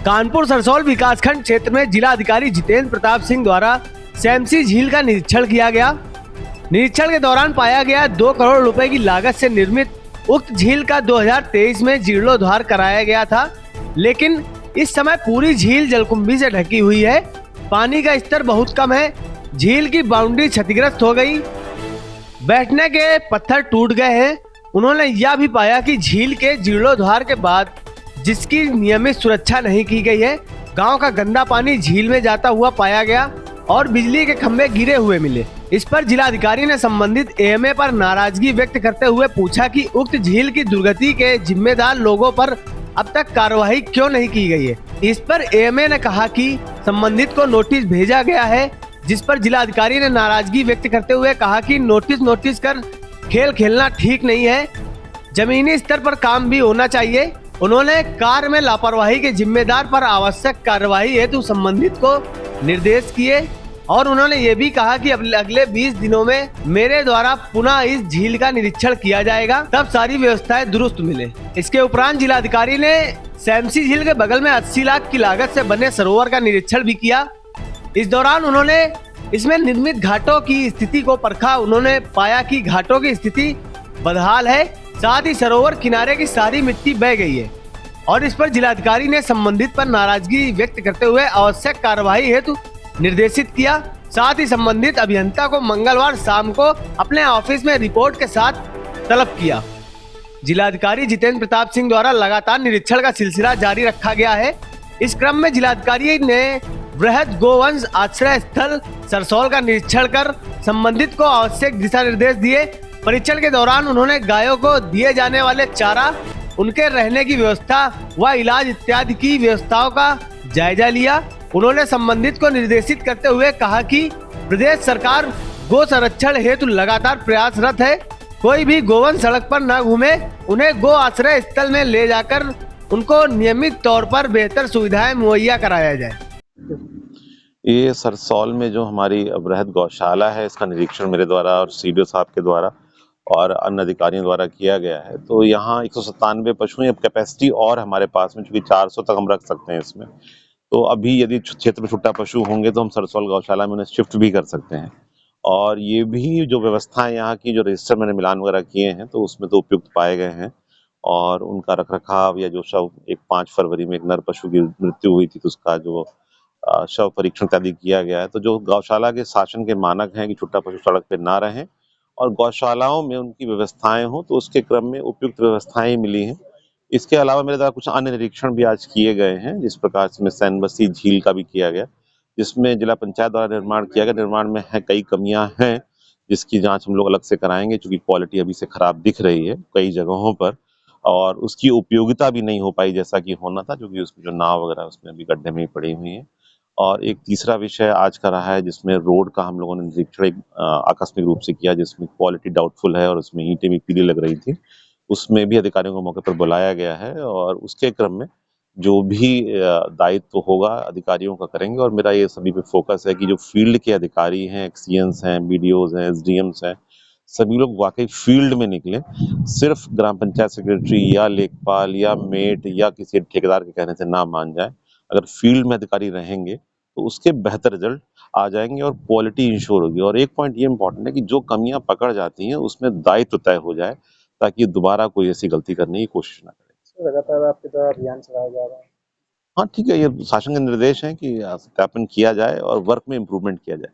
कानपुर सरसौल विकासखंड क्षेत्र में जिला अधिकारी जितेंद्र प्रताप सिंह द्वारा सैमसी झील का निरीक्षण किया गया। निरीक्षण के दौरान पाया गया 2 करोड़ रुपए की लागत से निर्मित उक्त झील का 2023 में जीर्णोद्धार कराया गया था, लेकिन इस समय पूरी झील जलकुंभी से ढकी हुई है। पानी का स्तर बहुत कम है। झील की बाउंड्री क्षतिग्रस्त हो गई, बैठने के पत्थर टूट गए हैं। उन्होंने यह भी पाया कि झील के जीर्णोद्धार के बाद जिसकी नियमित सुरक्षा नहीं की गई है, गांव का गंदा पानी झील में जाता हुआ पाया गया और बिजली के खंभे गिरे हुए मिले। इस पर जिलाधिकारी ने संबंधित एएमए पर नाराजगी व्यक्त करते हुए पूछा कि उक्त झील की दुर्गति के जिम्मेदार लोगों पर अब तक कार्रवाई क्यों नहीं की गई है। इस पर एएमए ने कहा कि संबंधित को नोटिस भेजा गया है, जिस पर जिलाधिकारी ने नाराजगी व्यक्त करते हुए कहा कि नोटिस कर खेल खेलना ठीक नहीं है, जमीनी स्तर पर काम भी होना चाहिए। उन्होंने कार्य में लापरवाही के जिम्मेदार पर आवश्यक कार्रवाई हेतु संबंधित को निर्देश किए और उन्होंने ये भी कहा कि अगले 20 दिनों में मेरे द्वारा पुनः इस झील का निरीक्षण किया जाएगा, तब सारी व्यवस्थाएं दुरुस्त मिले। इसके उपरांत जिलाधिकारी ने सैमसी झील के बगल में 80 लाख की लागत से बने सरोवर का निरीक्षण भी किया। इस दौरान उन्होंने इसमें निर्मित घाटों की स्थिति को परखा। उन्होंने पाया कि घाटों की स्थिति बदहाल है, साथ ही सरोवर किनारे की सारी मिट्टी बह गई है और इस पर जिलाधिकारी ने संबंधित पर नाराजगी व्यक्त करते हुए आवश्यक कार्रवाई हेतु निर्देशित किया। साथ ही संबंधित अभियंता को मंगलवार शाम को अपने ऑफिस में रिपोर्ट के साथ तलब किया। जिलाधिकारी जितेंद्र प्रताप सिंह द्वारा लगातार निरीक्षण का सिलसिला जारी रखा गया है। इस क्रम में जिलाधिकारी ने वृहद गोवंश आश्रय स्थल सरसौल का निरीक्षण कर संबंधित को आवश्यक दिशा निर्देश दिए। परीक्षण के दौरान उन्होंने गायों को दिए जाने वाले चारा, उनके रहने की व्यवस्था व इलाज इत्यादि की व्यवस्थाओं का जायजा लिया। उन्होंने संबंधित को निर्देशित करते हुए कहा कि प्रदेश सरकार गो संरक्षण हेतु लगातार प्रयासरत है। कोई भी गोवंश सड़क पर न घूमे, उन्हें गो आश्रय स्थल में ले जाकर उनको नियमित तौर पर बेहतर सुविधाएं मुहैया कराया जाए। ये सरसौल में जो हमारी वृहद गौशाला है, इसका निरीक्षण मेरे द्वारा और सीडीओ साहब के द्वारा और अन्य अधिकारियों द्वारा किया गया है। तो यहाँ 197 पशु हैं। अब कैपेसिटी और हमारे पास में, चूंकि 400 तक हम रख सकते हैं इसमें, तो अभी यदि क्षेत्र में छुट्टा पशु होंगे तो हम सरसौल गौशाला में उन्हें शिफ्ट भी कर सकते हैं। और ये भी जो व्यवस्थाएं यहाँ की, जो रजिस्टर मैंने मिलान वगैरह किए हैं, तो उसमें तो उपयुक्त पाए गए हैं और उनका रखरखाव या जो शव 5 फरवरी में एक नर पशु की मृत्यु हुई थी, तो उसका जो शव परीक्षण इत्यादि किया गया है। तो जो गौशाला के शासन के मानक हैं कि छुट्टा पशु सड़क पे ना रहें और गौशालाओं में उनकी व्यवस्थाएं हो, तो उसके क्रम में उपयुक्त व्यवस्थाएं मिली हैं। इसके अलावा मेरे द्वारा कुछ अन्य निरीक्षण भी आज किए गए हैं, जिस प्रकार से सैनबसी झील का भी किया गया, जिसमें जिला पंचायत द्वारा निर्माण किया गया। निर्माण में कई कमियां हैं, जिसकी जांच हम लोग अलग से कराएंगे, क्योंकि क्वालिटी अभी से खराब दिख रही है कई जगहों पर और उसकी उपयोगिता भी नहीं हो पाई जैसा कि होना था, क्योंकि उसमें जो नाव वगैरह उसमें अभी गड्ढे में ही पड़ी हुई है। और एक तीसरा विषय आज का रहा है, जिसमें रोड का हम लोगों ने निरीक्षण आकस्मिक रूप से किया, जिसमें क्वालिटी डाउटफुल है और उसमें ईंटें भी पीली लग रही थी। उसमें भी अधिकारियों को मौके पर बुलाया गया है और उसके क्रम में जो भी दायित्व होगा अधिकारियों का करेंगे। और मेरा ये सभी पे फोकस है कि जो फील्ड के अधिकारी हैं, एक्सीएंस हैं, बीडीओज हैं, एसडीएम्स हैं, सभी लोग वाकई फील्ड में निकले। सिर्फ ग्राम पंचायत सेक्रेटरी या लेखपाल या मेट या किसी ठेकेदार के कहने से ना मान जाए। अगर फील्ड में अधिकारी रहेंगे तो उसके बेहतर रिजल्ट आ जाएंगे और क्वालिटी इंश्योर होगी। और एक पॉइंट ये इम्पोर्टेंट है कि जो कमियां पकड़ जाती हैं उसमें दायित्व तय हो जाए, ताकि दोबारा कोई ऐसी गलती करने की कोशिश ना करे। लगातार आपके द्वारा अभियान चलाया जा रहा है। हाँ ठीक है, ये शासन के निर्देश हैं कि सत्यापन किया जाए और वर्क में इम्प्रूवमेंट किया जाए।